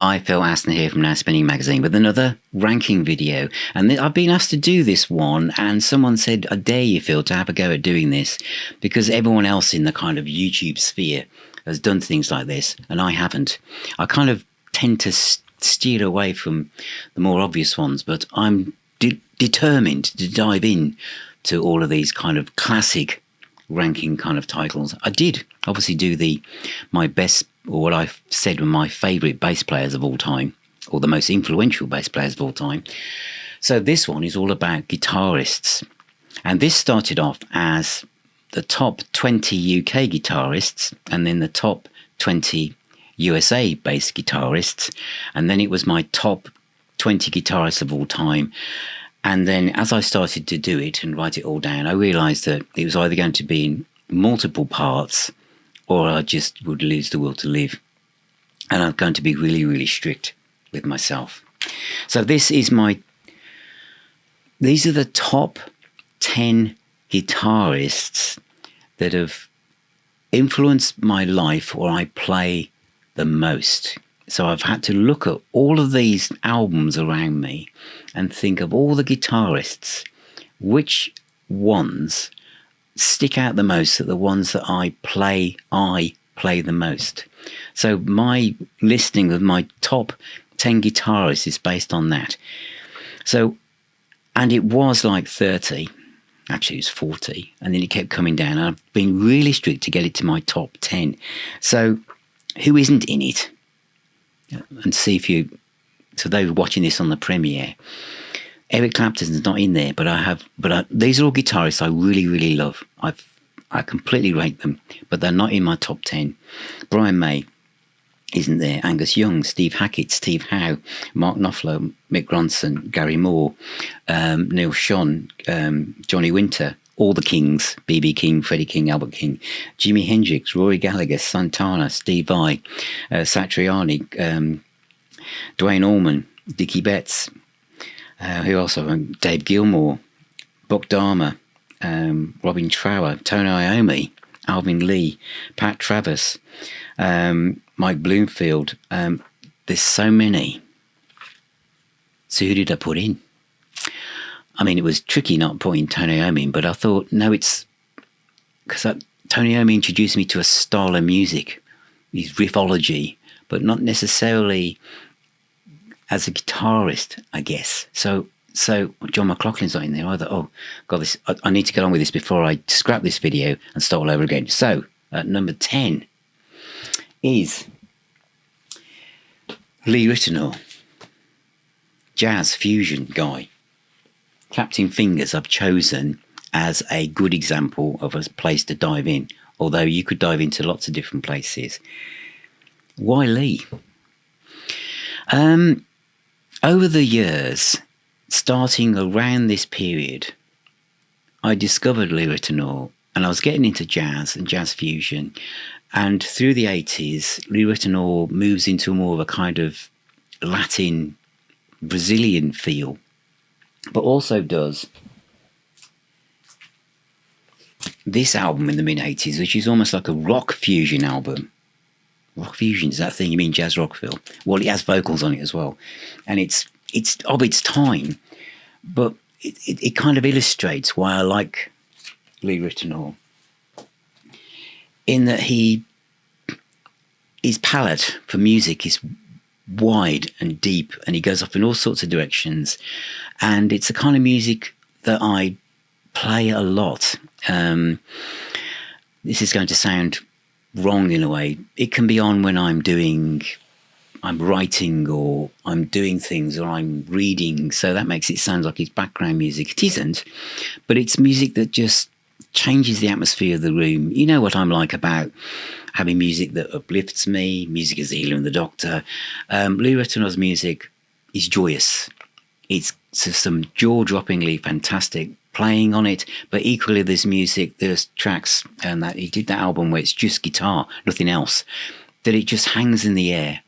I Phil Aston here from Now Spinning Magazine with another ranking video. And I've been asked to do this one, and someone said, I dare you, Phil, to have a go at doing this, because everyone else in the kind of YouTube sphere has done things like this, and I haven't. I kind of tend to steer away from the more obvious ones, but I'm determined to dive in to all of these kind of classic ranking kind of titles. I did obviously do my best, or what I've said were my favourite bass players of all time, or the most influential bass players of all time. So this one is all about guitarists. And this started off as the top 20 UK guitarists, and then the top 20 USA based guitarists. And then it was my top 20 guitarists of all time. And then as I started to do it and write it all down, I realised that it was either going to be in multiple parts, or I just would lose the will to live. And I'm going to be really, really strict with myself. So these are the top 10 guitarists that have influenced my life, or I play the most. So I've had to look at all of these albums around me and think of all the guitarists, which ones stick out the most, are the ones that I play the most. So my listing of my top 10 guitarists is based on that. So, and it was like 30, actually it was 40, and then it kept coming down. I've been really strict to get it to my top 10. So who isn't in it? And see if so they were watching this on the premiere. Eric Clapton's not in there, but these are all guitarists I really, really love. I completely rate them, but they're not in my top 10. Brian May isn't there. Angus Young, Steve Hackett, Steve Howe, Mark Knopfler, Mick Ronson, Gary Moore, Neil Schon, Johnny Winter, all the Kings, B.B. King, Freddie King, Albert King, Jimi Hendrix, Rory Gallagher, Santana, Steve Vai, Satriani, Duane Allman, Dickie Betts, who else? Dave Gilmour, Buck Dharma, Robin Trower, Tony Iommi, Alvin Lee, Pat Travers, Mike Bloomfield. There's so many. So who did I put in? I mean, it was tricky not putting Tony Iommi in, but I thought, no, it's because Tony Iommi introduced me to a style of music, his riffology, but not necessarily as a guitarist, I guess. So John McLaughlin's not in there either. Oh, God, I need to get on with this before I scrap this video and start all over again. So, at number 10 is Lee Ritenour, jazz fusion guy. Clapped-in Fingers I've chosen as a good example of a place to dive in, although you could dive into lots of different places. Why Lee? Over the years, starting around this period, I discovered Lee Ritenour, and I was getting into jazz and jazz fusion. And through the 80s, Lee Ritenour moves into more of a kind of Latin, Brazilian feel, but also does this album in the mid-80s, which is almost like a rock fusion album. Rock fusion, is that thing you mean, jazz rock, Phil? Well, it has vocals on it as well. And it's of its time, but it kind of illustrates why I like Lee Ritenour, in that his palette for music is wide and deep, and he goes off in all sorts of directions, and it's the kind of music that I play a lot. This is going to sound wrong in a way. It can be on when I'm writing, or I'm doing things, or I'm reading, so that makes it sound like it's background music. It isn't, but it's music that just changes the atmosphere of the room. You know what I'm like about having music that uplifts me. Music is the healer and the doctor. Lee Ritenour's music is joyous. It's some jaw-droppingly fantastic playing on it, but equally there's tracks, and that he did that album where it's just guitar, nothing else, that it just hangs in the air.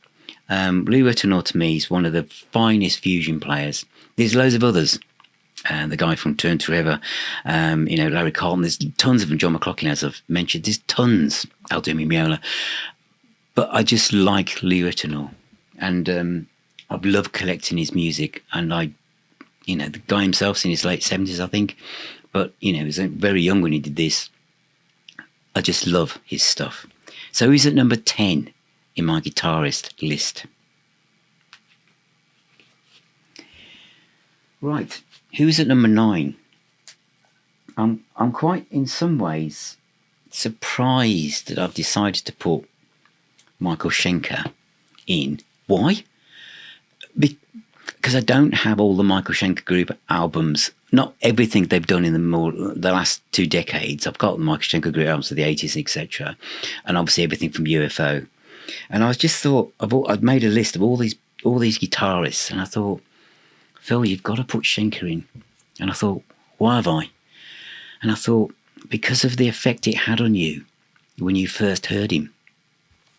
Lee Ritenour to me is one of the finest fusion players. There's loads of others. The guy from Turn to River, Larry Carlton, there's tons of them. John McLaughlin, as I've mentioned, there's tons. Aldemir Miola. But I just like Lee Ritenour. And I've loved collecting his music. And the guy himself's in his late 70s, I think. But, he was very young when he did this. I just love his stuff. So he's at number 10 in my guitarist list. Right, who's at number 9? I'm quite, in some ways, surprised that I've decided to put Michael Schenker in. Why? Because I don't have all the Michael Schenker Group albums. Not everything they've done in the last 2 decades. I've got the Michael Schenker Group albums of the 80s, etc., and obviously everything from UFO. And I just thought I'd made a list of all these guitarists, and I thought, Phil, you've got to put Schenker in. And I thought, why have I? And I thought, because of the effect it had on you when you first heard him.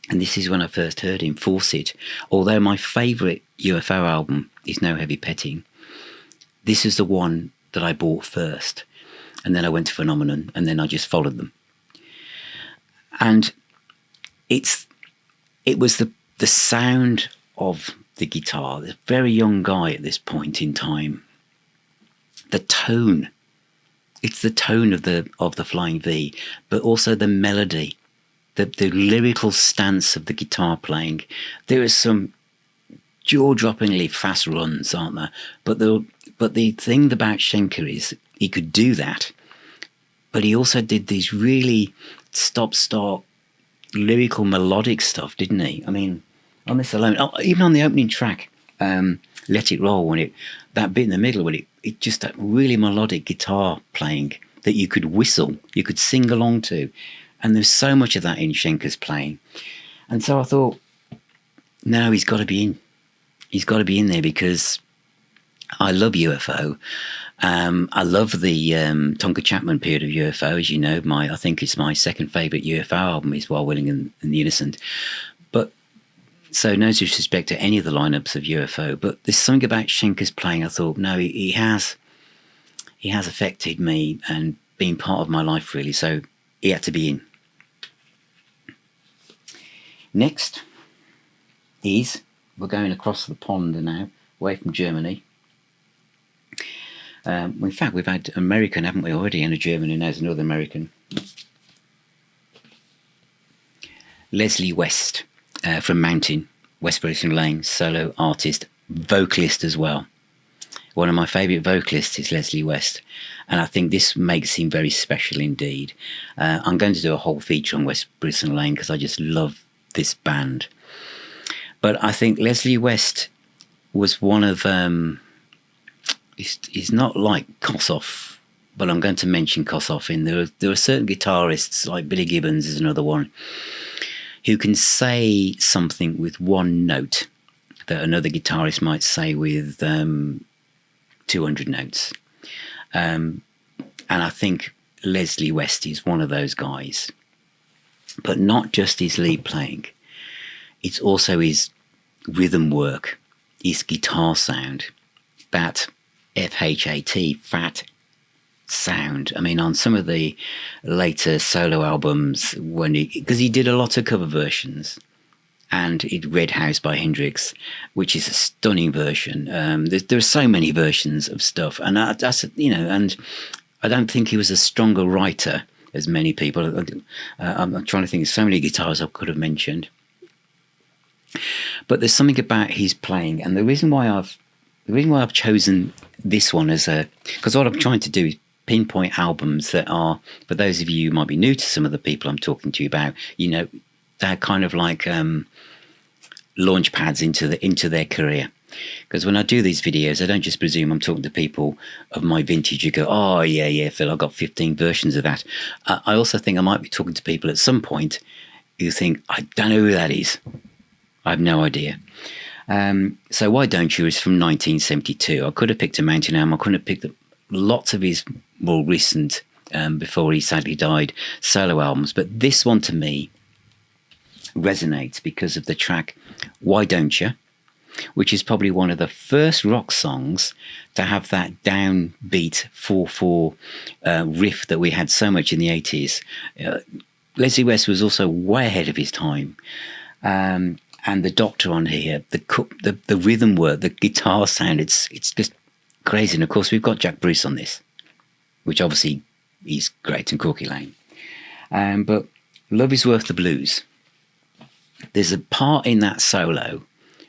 And this is when I first heard him, Force It. Although my favourite UFO album is No Heavy Petting, this is the one that I bought first. And then I went to Phenomenon, and then I just followed them. And it was the sound of the guitar, the very young guy at this point in time. The tone. It's the tone of the Flying V, but also the melody, the lyrical stance of the guitar playing. There are some jaw-droppingly fast runs, aren't there? But the thing about Schenker is he could do that, but he also did these really stop-start lyrical melodic stuff, didn't he? I mean, on this alone, even on the opening track, Let It Roll, that bit in the middle when it just that really melodic guitar playing that you could whistle, you could sing along to. And there's so much of that in Schenker's playing. And so I thought, no, he's got to be in. He's got to be in there because I love UFO. I love the Tonka Chapman period of UFO, as you know. I think it's my second favourite UFO album is Wild Willing and the Innocent. But so no disrespect to any of the lineups of UFO, but there's something about Schenker's playing. I thought, no, he has affected me and been part of my life really. So he had to be in. Next we're going across the pond now, away from Germany. In fact, we've had American, haven't we, already, and a German, and there's another American. Leslie West from Mountain, West Bristol Lane, solo artist, vocalist as well. One of my favourite vocalists is Leslie West, and I think this makes him very special indeed. I'm going to do a whole feature on West Bristol Lane because I just love this band. But I think Leslie West was one of... he's not like Kossoff, but I'm going to mention Kossoff. There are certain guitarists, like Billy Gibbons is another one, who can say something with one note that another guitarist might say with 200 notes. And I think Leslie West is one of those guys. But not just his lead playing. It's also his rhythm work, his guitar sound, that FHAT, fat sound. I mean, on some of the later solo albums, because he did a lot of cover versions, and it Red House by Hendrix, which is a stunning version. There are so many versions of stuff, and that's and I don't think he was a stronger writer as many people. I'm trying to think of so many guitars I could have mentioned, but there's something about his playing, and the reason why I've chosen this one because what I'm trying to do is pinpoint albums that are, for those of you who might be new to some of the people I'm talking to you about, they're kind of like launch pads into their career. Because when I do these videos, I don't just presume I'm talking to people of my vintage who go, oh, yeah, Phil, I've got 15 versions of that. I also think I might be talking to people at some point who think, I don't know who that is. I have no idea. So Why Don't You is from 1972. I could have picked a Mountain album. I couldn't have picked lots of his more recent, before he sadly died, solo albums. But this one to me resonates because of the track Why Don't You, which is probably one of the first rock songs to have that downbeat 4/4 riff that we had so much in the 80s. Leslie West was also way ahead of his time. And and the Doctor on here, the rhythm work, the guitar sound, it's just crazy. And of course, we've got Jack Bruce on this, which obviously he's great, and Corky Lane. But Love Is Worth the Blues. There's a part in that solo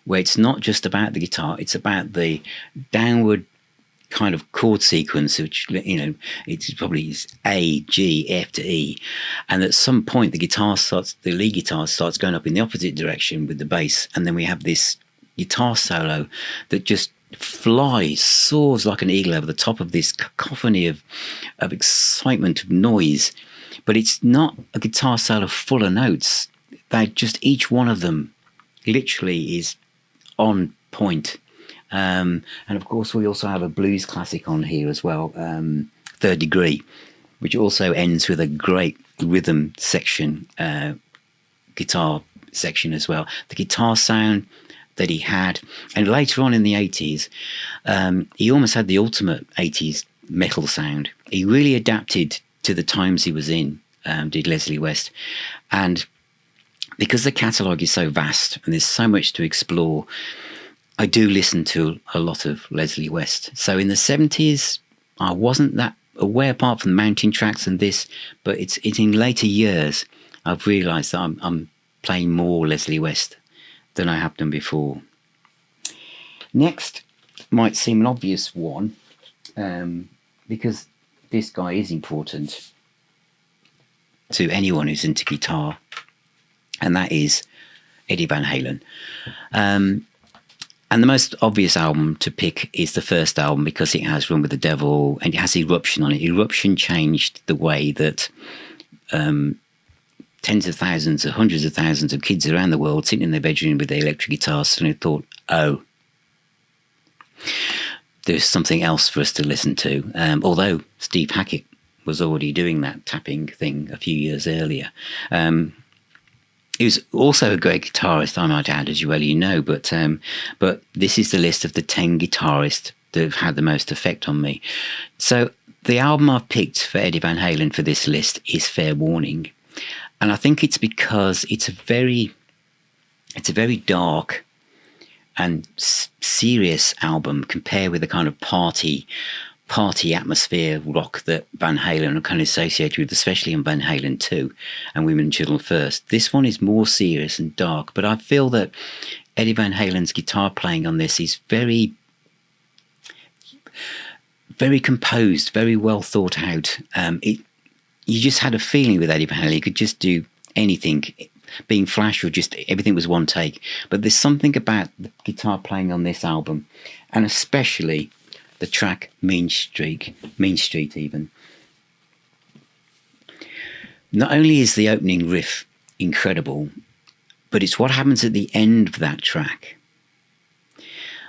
where it's not just about the guitar, it's about the downward kind of chord sequence, which, you know, it's probably A, G, F to E. And at some point, the lead guitar starts going up in the opposite direction with the bass. And then we have this guitar solo that just soars like an eagle over the top of this cacophony of excitement, of noise. But it's not a guitar solo full of notes. They just, each one of them literally is on point. And of course, we also have a blues classic on here as well, Third Degree, which also ends with a great rhythm section, guitar section as well. The guitar sound that he had, and later on in the 80s, he almost had the ultimate 80s metal sound. He really adapted to the times he was in, did Leslie West. And because the catalogue is so vast and there's so much to explore, I do listen to a lot of Leslie West. So in the 70s, I wasn't that aware, apart from Mountain Tracks and this, but it's in later years I've realised that I'm playing more Leslie West than I have done before. Next might seem an obvious one, because this guy is important to anyone who's into guitar, and that is Eddie Van Halen. And the most obvious album to pick is the first album, because it has Run with the Devil and it has Eruption on it. Eruption changed the way that tens of thousands or hundreds of thousands of kids around the world sitting in their bedroom with their electric guitars suddenly thought, oh, there's something else for us to listen to. Although Steve Hackett was already doing that tapping thing a few years earlier. He was also a great guitarist, I might add, as you already know, but this is the list of the 10 guitarists that have had the most effect on me. So the album I've picked for Eddie Van Halen for this list is Fair Warning. And I think it's because it's a very dark and serious album compared with the kind of party atmosphere rock that Van Halen are kind of associated with, especially in Van Halen 2 and Women and Children First. This one is more serious and dark, but I feel that Eddie Van Halen's guitar playing on this is very, very composed, very well thought out. You just had a feeling with Eddie Van Halen, he could just do anything, being Flash or just everything was one take. But there's something about the guitar playing on this album, and especially the track Mean Street even. Not only is the opening riff incredible, but it's what happens at the end of that track,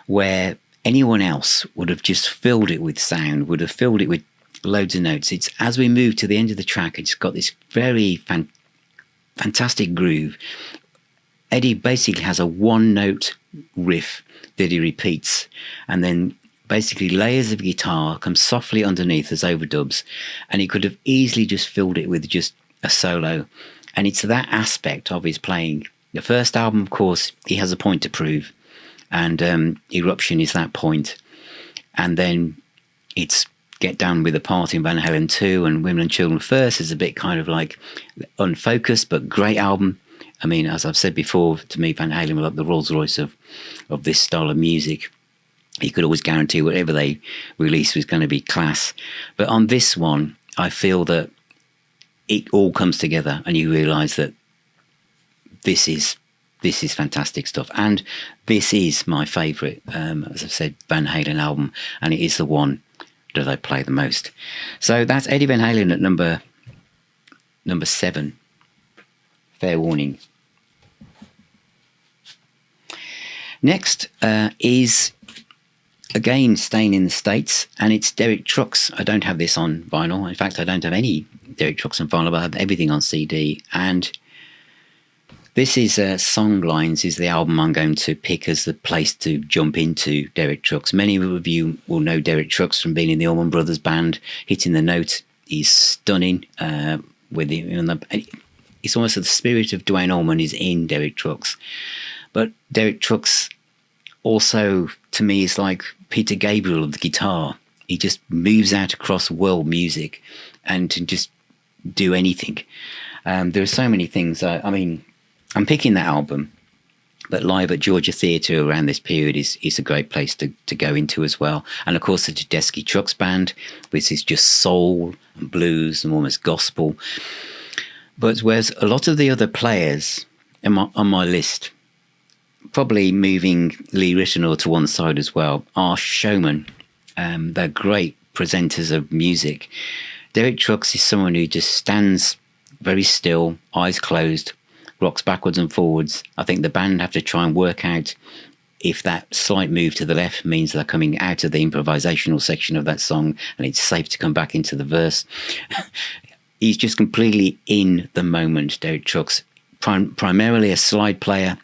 where anyone else would have just filled it with sound, would have filled it with loads of notes. It's as we move to the end of the track, it's got this very fantastic groove. Eddie basically has a one-note riff that he repeats, and then basically layers of guitar come softly underneath as overdubs, and he could have easily just filled it with just a solo. And it's that aspect of his playing. The first album, of course, he has a point to prove, and Eruption is that point. And then it's Get Down with the Party in Van Halen 2, and Women and Children First is a bit kind of like unfocused, but great album. I mean, as I've said before, to me, Van Halen were like the Rolls Royce of this style of music. You could always guarantee whatever they released was going to be class. But on this one, I feel that it all comes together and you realise that this is fantastic stuff. And this is my favourite, as I've said, Van Halen album, and it is the one that I play the most. So that's Eddie Van Halen at number 7, Fair Warning. Next is, again, staying in the States, and it's Derek Trucks. I don't have this on vinyl. In fact, I don't have any Derek Trucks on vinyl, but I have everything on CD. And this is Songlines is the album I'm going to pick as the place to jump into Derek Trucks. Many of you will know Derek Trucks from being in the Allman Brothers Band, hitting the note. He's stunning. It's almost the spirit of Duane Allman is in Derek Trucks. But Derek Trucks also, to me, is like Peter Gabriel of the guitar. He just moves out across world music and to just do anything. There are so many things. I mean, I'm picking that album, but Live at Georgia Theatre around this period is a great place to go into as well. And of course, the Tedeschi Trucks Band, which is just soul and blues and almost gospel. But whereas a lot of the other players on my list, probably moving Lee Ritenour to one side as well, are showmen. They're great presenters of music. Derek Trucks is someone who just stands very still, eyes closed, rocks backwards and forwards. I think the band have to try and work out if that slight move to the left means they're coming out of the improvisational section of that song and it's safe to come back into the verse. He's just completely in the moment, Derek Trucks. Primarily a slide player,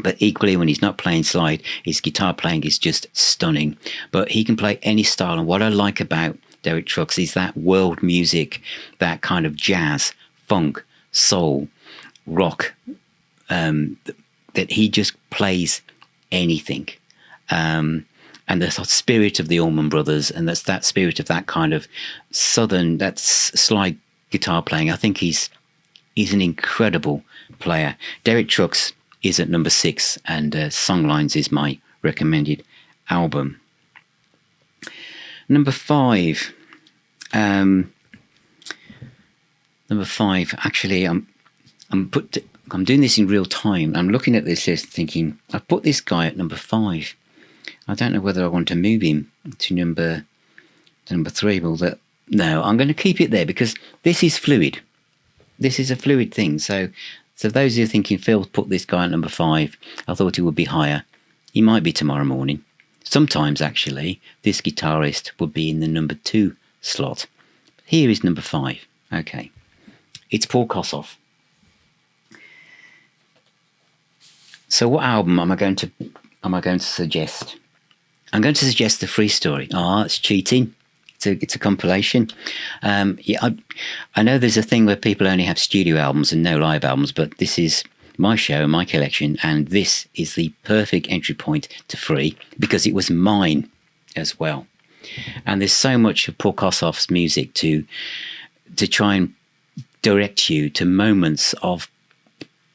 but equally when he's not playing slide, his guitar playing is just stunning. But he can play any style, and what I like about Derek Trucks is that world music, that kind of jazz, funk, soul, rock, that he just plays anything. And the spirit of the Allman Brothers, and that's that spirit of that kind of southern, that slide guitar playing. I think he's an incredible player. Derek Trucks is at number 6, and Songlines is my recommended album. Number 5. Actually, I'm doing this in real time. I'm looking at this list thinking, I've put this guy at number 5. I don't know whether I want to move him to number 3. Well, no, I'm going to keep it there because this is fluid. This is a fluid thing. So those who are thinking, Phil, put this guy at number 5, I thought he would be higher. He might be tomorrow morning. Sometimes, actually, this guitarist would be in the number 2 slot. Here is number 5. Okay. It's Paul Kossoff. So what album am I going to suggest? I'm going to suggest The Free Story. It's cheating. It's a compilation. I know there's a thing where people only have studio albums and no live albums, but this is my show, my collection, and this is the perfect entry point to Free because it was mine as well. And there's so much of Paul Kossoff's music to try and direct you to moments of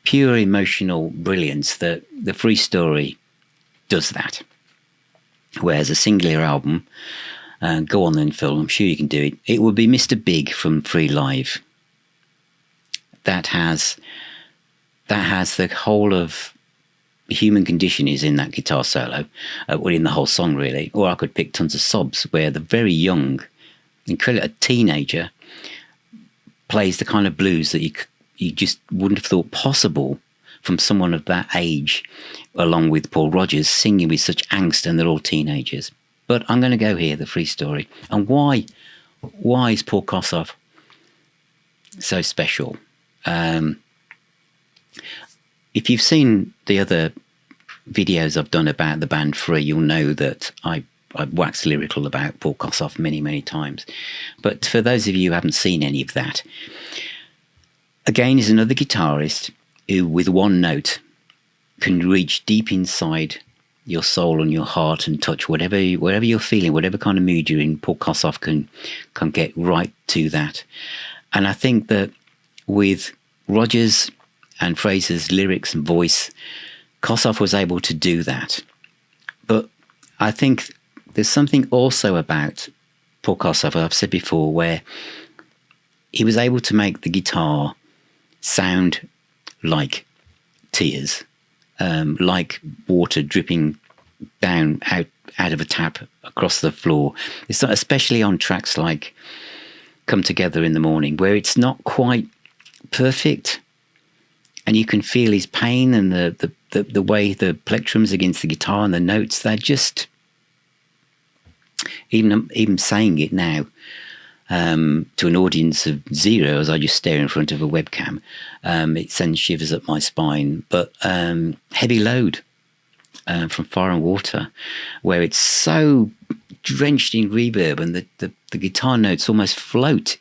pure emotional brilliance that The Free Story does that. Whereas a singular album, go on then, Phil, I'm sure you can do it. It would be Mr. Big from Free Live. That has the whole of the human condition is in that guitar solo, well, in the whole song really. Or I could pick Tons of Sobs, where the very young, incredible, a teenager plays the kind of blues that you just wouldn't have thought possible from someone of that age, along with Paul Rodgers singing with such angst, and they're all teenagers. But I'm going to go here, The Free Story. And why is Paul Kossoff so special? If you've seen the other videos I've done about the band Free, you'll know that I've waxed lyrical about Paul Kossoff many, many times. But for those of you who haven't seen any of that, again, is another guitarist who, with one note, can reach deep inside your soul and your heart and touch whatever you're feeling, whatever kind of mood you're in. Paul Kossoff can get right to that. And I think that with Rodgers and Fraser's lyrics and voice, Kossoff was able to do that. But I think there's something also about Paul Kossoff, I've said before, where he was able to make the guitar sound like tears, like water dripping down out of a tap across the floor. It's not, especially on tracks like Come Together in the Morning, where it's not quite perfect, and you can feel his pain and the way the plectrums against the guitar and the notes. They're just, even saying it now to an audience of 0 as I just stare in front of a webcam, it sends shivers up my spine. But Heavy Load from Fire and Water, where it's so drenched in reverb and the guitar notes almost float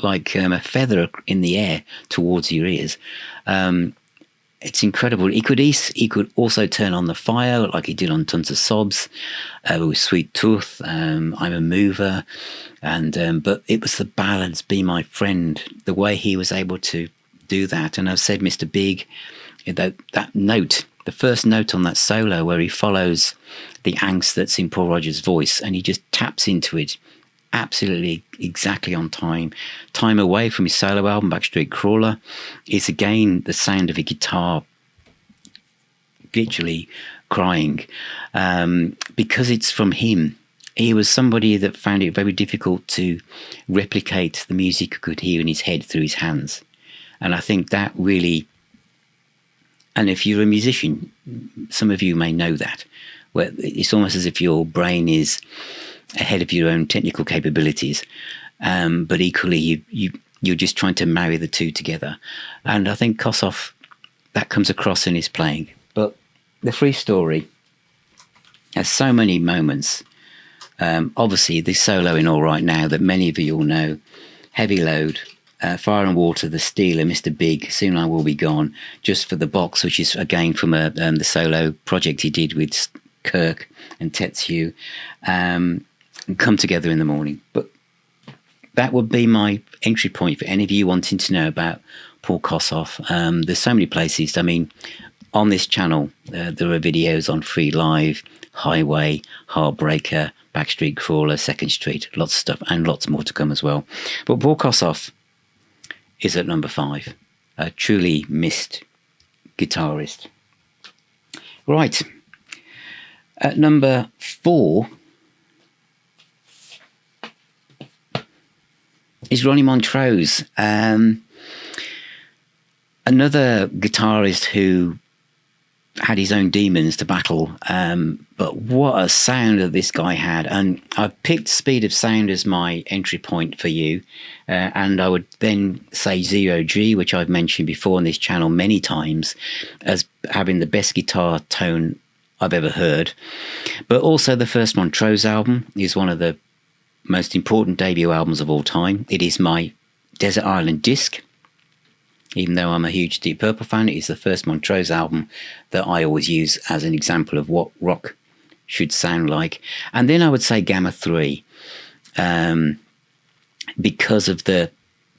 like a feather in the air towards your ears. it's incredible. He could also turn on the fire like he did on Tons of Sobs, with Sweet Tooth, I'm a Mover, and but it was the ballads, Be My Friend, the way he was able to do that. And I've said Mr. Big, that note, the first note on that solo where he follows the angst that's in Paul Rodgers' voice and he just taps into it absolutely exactly on time. Time Away from his solo album, Backstreet Crawler, is again the sound of a guitar literally crying, because it's from him. He was somebody that found it very difficult to replicate the music he could hear in his head through his hands. And I think that really, and if you're a musician, some of you may know that, where it's almost as if your brain is ahead of your own technical capabilities, but equally you're just trying to marry the two together. And I think Kossoff, that comes across in his playing. But the Free Story has so many moments. Obviously, the solo in All Right Now that many of you all know, Heavy Load, Fire and Water, The Stealer, Mr. Big, Soon I Will Be Gone, Just for the Box, which is again from the solo project he did with Kirk and Tetsu, and Come Together in the Morning. But that would be my entry point for any of you wanting to know about Paul Kossoff. There's so many places. I mean, on this channel, there are videos on Free Live, Highway, Heartbreaker, Backstreet Crawler, Second Street, lots of stuff, and lots more to come as well. But Paul Kossoff is at number 5, a truly missed guitarist. Right, at number 4 is Ronnie Montrose, another guitarist who had his own demons to battle, but what a sound that this guy had. And I've picked Speed of Sound as my entry point for you, and I would then say Zero G, which I've mentioned before on this channel many times, as having the best guitar tone I've ever heard. But also the first Montrose album is one of the most important debut albums of all time. It is my Desert Island disc. Even though I'm a huge Deep Purple fan, it is the first Montrose album that I always use as an example of what rock should sound like. And then I would say Gamma 3, because of the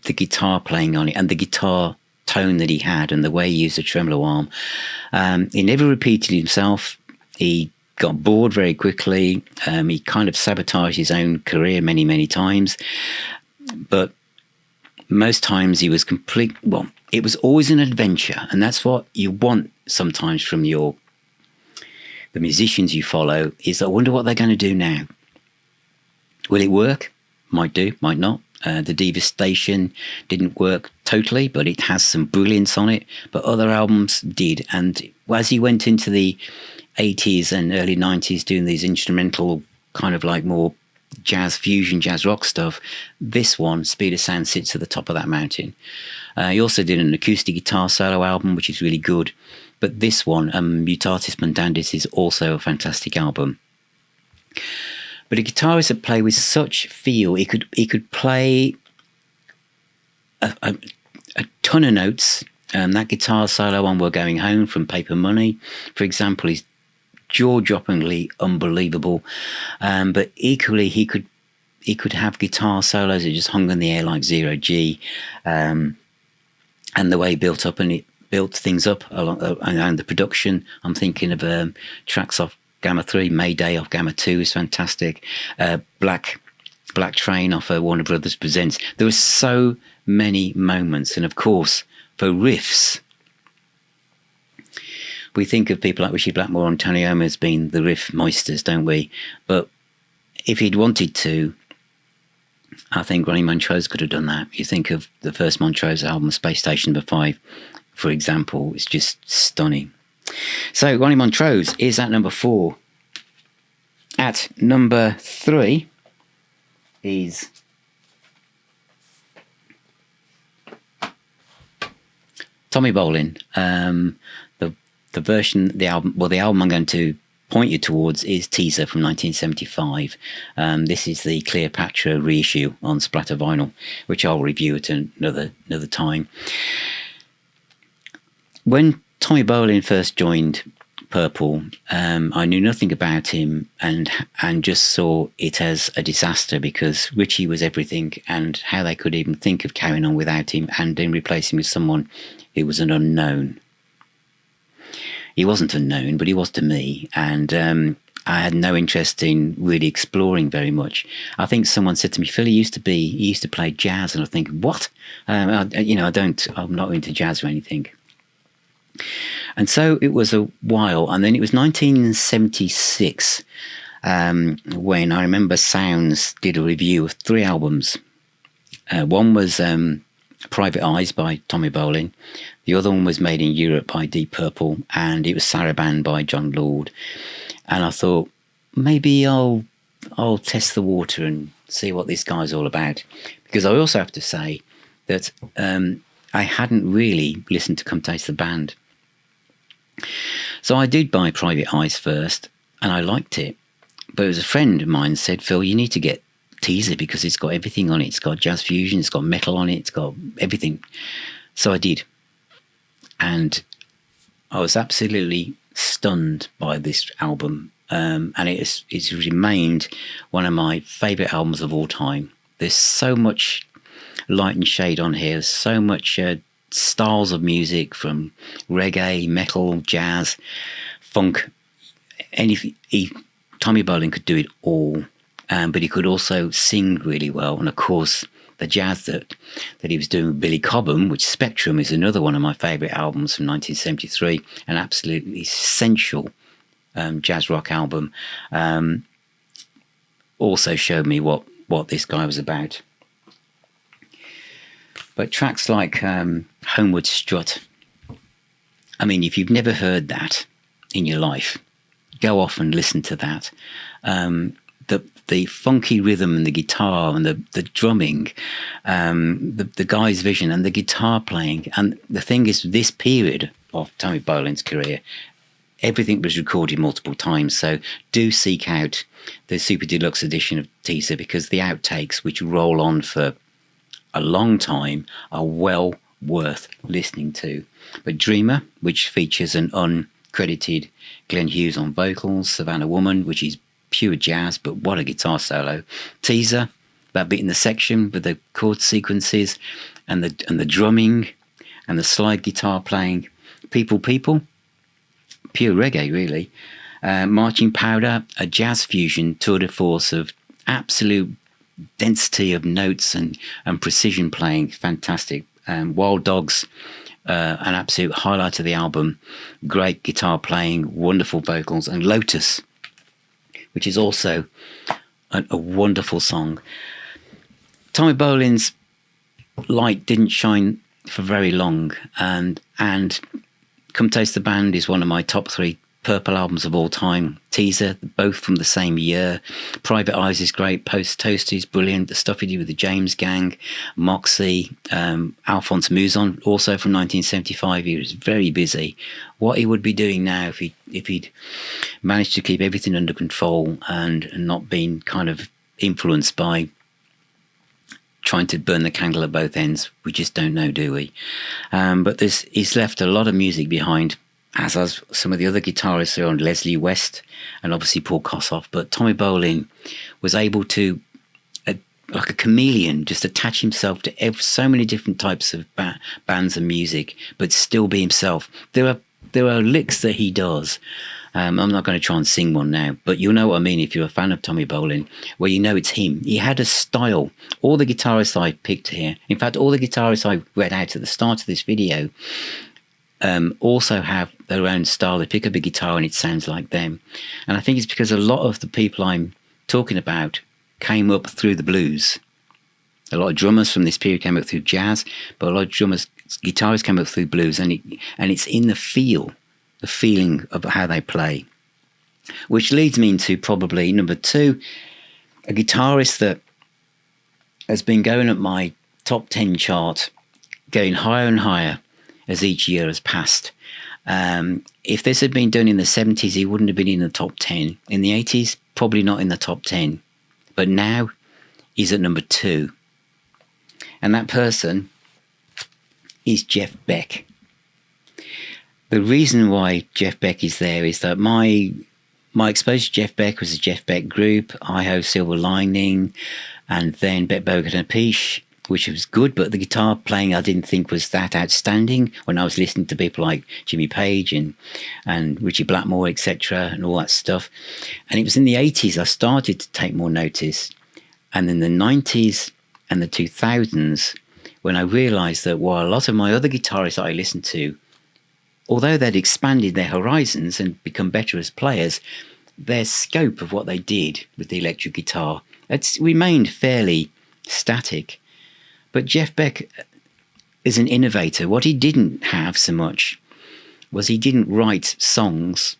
guitar playing on it and the guitar tone that he had and the way he used a tremolo arm. He never repeated himself. He got bored very quickly. He kind of sabotaged his own career many, many times. But most times he was it was always an adventure, and that's what you want sometimes from the musicians you follow, is I wonder what they're going to do now. Will it work? Might do, might not. The Devastation didn't work totally, but it has some brilliance on it, but other albums did. And as he went into the 80s and early 90s doing these instrumental kind of like more jazz fusion, jazz rock stuff, this one, Speed of Sound, sits at the top of that mountain. He also did an acoustic guitar solo album, which is really good. But this one, Mutatis Mundandis, is also a fantastic album. But a guitarist that played with such feel, he could play a ton of notes. That guitar solo on We're Going Home from Paper Money, for example, is jaw-droppingly unbelievable. But equally, he could have guitar solos that just hung in the air like Zero G, and the way he built things up and the production. I'm thinking of tracks off Gamma 3, Mayday off Gamma 2 is fantastic. Black Train off Warner Brothers Presents. There were so many moments, and of course, for riffs, we think of people like Ritchie Blackmore and Tony Iommi as being the riff meisters, don't we? But if he'd wanted to, I think Ronnie Montrose could have done that. You think of the first Montrose album, Space Station No. 5, for example. It's just stunning. So Ronnie Montrose is at number 4. At number 3 is Tommy Bolin. The version, the album I'm going to point you towards is Teaser from 1975. This is the Cleopatra reissue on splatter vinyl, which I'll review at another time. When Tommy Bolin first joined Purple, I knew nothing about him and just saw it as a disaster because Ritchie was everything, and how they could even think of carrying on without him and then replacing with someone who was an unknown. He wasn't unknown, but he was to me, and I had no interest in really exploring very much. I think someone said to me, "Phil, he used to play jazz," and I think, what? I'm not into jazz or anything. And so it was a while, and then it was 1976 when I remember Sounds did a review of 3 albums. One was Private Eyes by Tommy Bolin. The other one was Made in Europe by Deep Purple, and it was Saraband by John Lord. And I thought, maybe I'll test the water and see what this guy's all about. Because I also have to say that I hadn't really listened to Come Taste the Band. So I did buy Private Eyes first, and I liked it. But it was a friend of mine said, "Phil, you need to get Teaser because it's got everything on it. It's got jazz fusion, it's got metal on it, it's got everything." So I did. And I was absolutely stunned by this album. And it's remained one of my favourite albums of all time. There's so much light and shade on here. There's so much styles of music, from reggae, metal, jazz, funk. Tommy Bolin could do it all, but he could also sing really well. And of course, the jazz that he was doing with Billy Cobham, which Spectrum is another one of my favourite albums from 1973, an absolutely essential jazz rock album, also showed me what this guy was about. But tracks like Homeward Strut, I mean, if you've never heard that in your life, go off and listen to that. The funky rhythm and the guitar and the drumming, the guy's vision and the guitar playing. And the thing is, this period of Tommy Bolin's career, everything was recorded multiple times. So do seek out the Super Deluxe edition of Teaser, because the outtakes, which roll on for a long time, are well worth listening to. But Dreamer, which features an uncredited Glenn Hughes on vocals, Savannah Woman, which is pure jazz, but what a guitar solo. Teaser, that bit in the section with the chord sequences and the drumming and the slide guitar playing. People, pure reggae really. Marching Powder, a jazz fusion tour de force of absolute density of notes and precision playing. Fantastic. Wild Dogs, an absolute highlight of the album. Great guitar playing, wonderful vocals. And Lotus, which is also a wonderful song. Tommy Bolin's light didn't shine for very long, and Come Taste the Band is one of my top 3 Purple albums of all time. Teaser, both from the same year. Private Eyes is great. Post Toast is brilliant. The stuff he did with the James Gang, Moxie, Alphonse Mouzon, also from 1975. He was very busy. What he would be doing now if he'd managed to keep everything under control and not been kind of influenced by trying to burn the candle at both ends, we just don't know, do we? But he's left a lot of music behind, as has some of the other guitarists around, Leslie West and obviously Paul Kossoff. But Tommy Bolin was able to, like a chameleon, just attach himself to so many different types of bands and music, but still be himself. There are licks that he does. I'm not going to try and sing one now, but you'll know what I mean if you're a fan of Tommy Bolin, where you know it's him. He had a style. All the guitarists I picked here, in fact, all the guitarists I read out at the start of this video, also have their own style. They pick up a guitar and it sounds like them. And I think it's because a lot of the people I'm talking about came up through the blues. A lot of drummers from this period came up through jazz, but a lot of guitarists came up through blues, and it's in the feeling of how they play. Which leads me into probably number 2, a guitarist that has been going up my top 10 chart, going higher and higher as each year has passed. If this had been done in the 70s, he wouldn't have been in the top 10. In the 80s, probably not in the top 10. But now, he's at number 2. And that person is Jeff Beck. the reason why Jeff Beck is there is that my exposure to Jeff Beck was a Jeff Beck group, I-Ho, Silver Lining, and then Beck Bogan and Peach, which was good, but the guitar playing I didn't think was that outstanding when I was listening to people like Jimmy Page and Ritchie Blackmore, etc., and all that stuff. And it was in the 80s I started to take more notice. And in the 90s and the 2000s, when I realised that while a lot of my other guitarists that I listened to, although they'd expanded their horizons and become better as players, their scope of what they did with the electric guitar it's remained fairly static. But Jeff Beck is an innovator. What he didn't have so much was he didn't write songs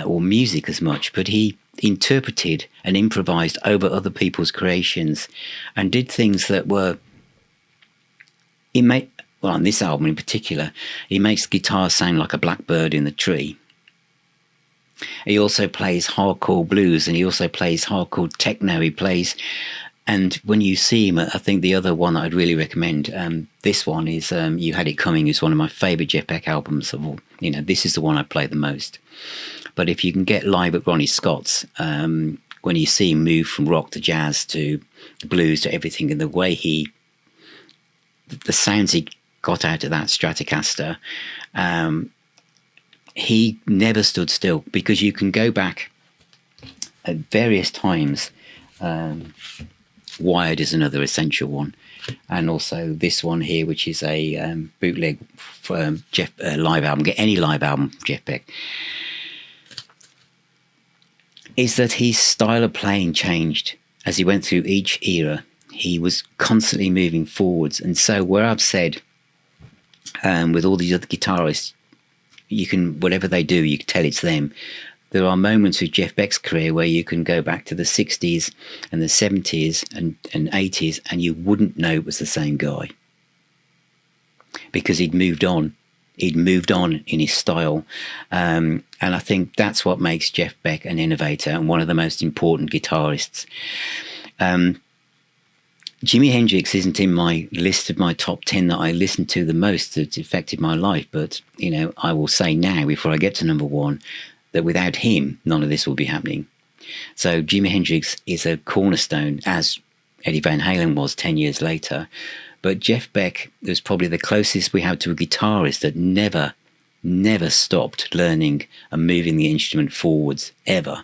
or music as much, but he interpreted and improvised over other people's creations and did things that were... Well, on this album in particular, he makes guitar sound like a blackbird in the tree. He also plays hardcore blues and he also plays hardcore techno. He plays, and when you see him, I think the other one that I'd really recommend, this one is You Had It Coming, is one of my favourite Jeff Beck albums of all. You know, this is the one I play the most. But if you can get live at Ronnie Scott's, when you see him move from rock to jazz to blues to everything, and the way the sounds he got out of that Stratocaster, he never stood still, because you can go back at various times. Wired is another essential one, and also this one here, which is a bootleg for Jeff live album. Get any live album from Jeff Beck. Is that his style of playing changed as he went through each era. He was constantly moving forwards, and so where I've said with all these other guitarists, you can, whatever they do, you can tell it's them. There are moments with Jeff Beck's career where you can go back to the 60s and the 70s and 80s and you wouldn't know it was the same guy, because he'd moved on. He'd moved on in his style. And I think that's what makes Jeff Beck an innovator and one of the most important guitarists. Jimi Hendrix isn't in my list of my top 10 that I listened to the most that affected my life. But, you know, I will say now, before I get to number one, that without him, none of this will be happening. So Jimi Hendrix is a cornerstone, as Eddie Van Halen was 10 years later. But Jeff Beck was probably the closest we have to a guitarist that never stopped learning and moving the instrument forwards, ever.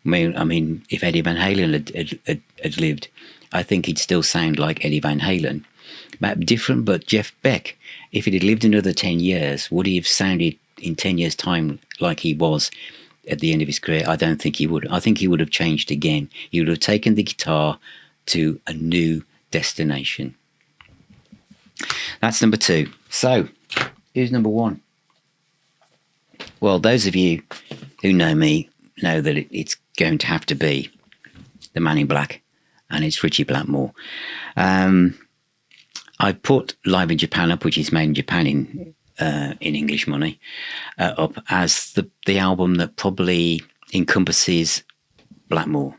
I mean, if Eddie Van Halen had lived, I think he'd still sound like Eddie Van Halen. Might be different, but Jeff Beck, if he'd lived another 10 years, would he have sounded in 10 years' time like he was at the end of his career? I don't think he would. I think he would have changed again. He would have taken the guitar to a new destination. That's number two. So, who's number one? Well, those of you who know me know that it's going to have to be the Man in Black, and it's Ritchie Blackmore. I put Live in Japan up, which is made in Japan in English money, up as the album that probably encompasses Blackmore.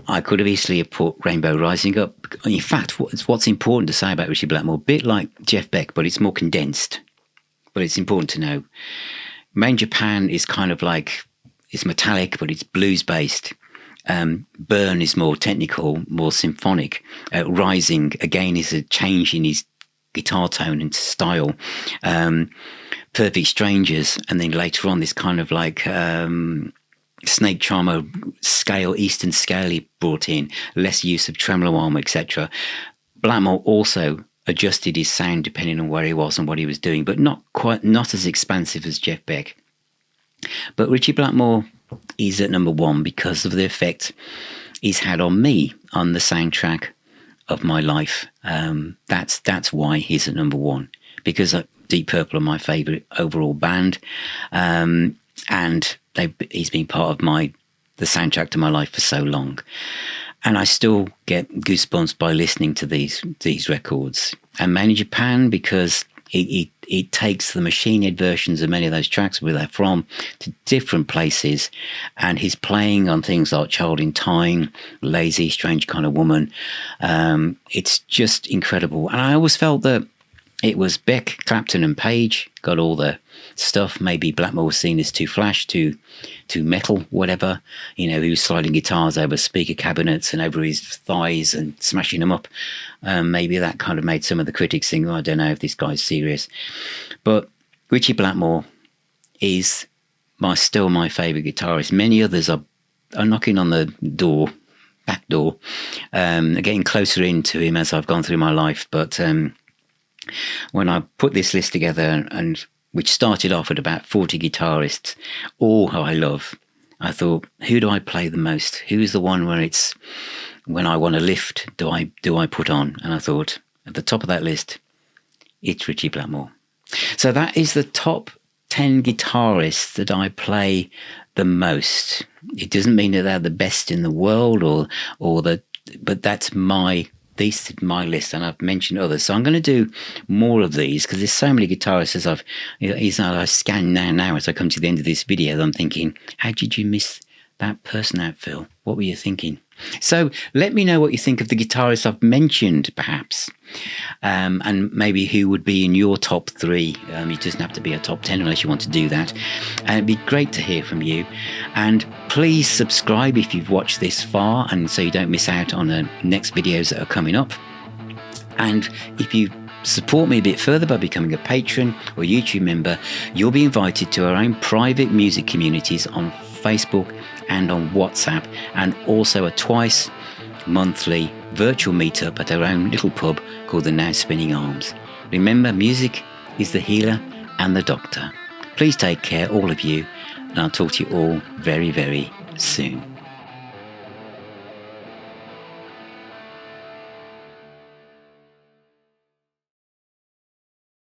I could have easily put Rainbow Rising up. In fact, what's important to say about Ritchie Blackmore, a bit like Jeff Beck, but it's more condensed. But it's important to know. Made in Japan is kind of like, it's metallic, but it's blues-based. Burn is more technical, more symphonic. Rising, again, is a change in his guitar tone and style. Perfect Strangers, and then later on this kind of like Snake Charmer scale, Eastern scale he brought in, less use of tremolo arm, etc. Blackmore also adjusted his sound depending on where he was and what he was doing, but not as expansive as Jeff Beck. But Ritchie Blackmore is at number one because of the effect he's had on me on the soundtrack of my life. That's why he's at number one, because Deep Purple are my favourite overall band, and he's been part of the soundtrack to my life for so long. And I still get goosebumps by listening to these records. And Made in Japan, because it takes the machine head versions of many of those tracks where they're from to different places, and he's playing on things like Child in Time, Lazy, Strange Kind of Woman. It's just incredible. And I always felt that it was Beck, Clapton and Page got all the stuff. Maybe Blackmore was seen as too flash, too metal, whatever. You know, he was sliding guitars over speaker cabinets and over his thighs and smashing them up. Maybe that kind of made some of the critics think, oh, I don't know if this guy's serious. But Ritchie Blackmore is still my favourite guitarist. Many others are knocking on the door, back door, getting closer into him as I've gone through my life. But when I put this list together, and which started off at about 40 guitarists, all who I love, I thought, who do I play the most? Who is the one where it's, when I want to lift, do I put on? And I thought, at the top of that list, it's Ritchie Blackmore. So that is the top 10 guitarists that I play the most. It doesn't mean that they're the best in the world but that's my list, and I've mentioned others. So I'm going to do more of these because there's so many guitarists as I scan now as I come to the end of this video. I'm thinking, how did you miss that person out, Phil? What were you thinking? So let me know what you think of the guitarists I've mentioned, perhaps, and maybe who would be in your top 3. It doesn't have to be a top 10 unless you want to do that. And it'd be great to hear from you. And please subscribe if you've watched this far, and so you don't miss out on the next videos that are coming up. And if you support me a bit further by becoming a patron or YouTube member, you'll be invited to our own private music communities on Facebook and on WhatsApp, and also a twice monthly virtual meetup at our own little pub called the Now Spinning Arms. Remember, music is the healer and the doctor. Please take care, all of you, and I'll talk to you all very, very soon.